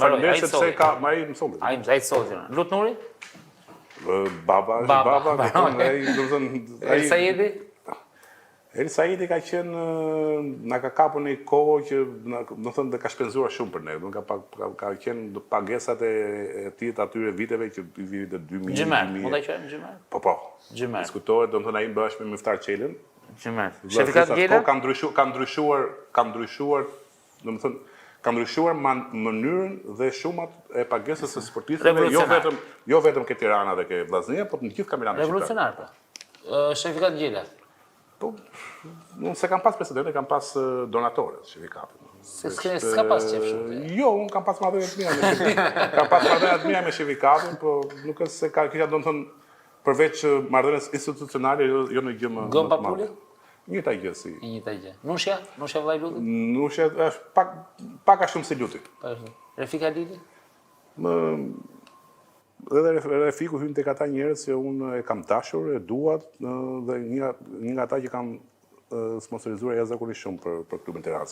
faleminderit sepse ka ai më solli. Ai më solli. Lut Nuri? Baba, ai do të thënë El Saidi? El Saidi ka qenë na ka kapur një kohë që do thënë dhe ka shpenzuar shumë për ne. Do ka qenë pagesat e tij të atyre viteve që vitet 2000. Xhimer, mund ta quajmë Xhimer? Po. Xhimer. Diskutohet, do të thënë ai bashkë me Miftar Çelën. Xhimer. Shefikat Gjela? Ka ndryshuar, do të thënë ka ndryshuar mënyrën dhe shumat e pagesës së sportistëve, jo vetëm ke Tirana dhe ke Vllaznia, por në gjithë kampionatin shqiptar. Revolucionar pra. Shefikat Gjela. Po, unë se kam pas presidente, kam pas donatore shefikatit. S'ka pas qef shumë. Jo, unë kam pas marrëdhënie të mira me shefikatin. Kam pas marrëdhënie të mira me shefikatin, po nuk është se kisha do të thënë përveç marrëdhënies institucionale, jo në gjë më. Gon Papuli? Njëta gjë si. Njëta gjë. Nushja vllai Lutit? Nushja është pak a shumë si Luti. Refika Lili? Edhe Refiku hyn tek ata njerëz që unë e kam dashur, e duat dhe një nga ata që kam sponsorizuar jashtëzakonisht shumë për klubin Tiranë.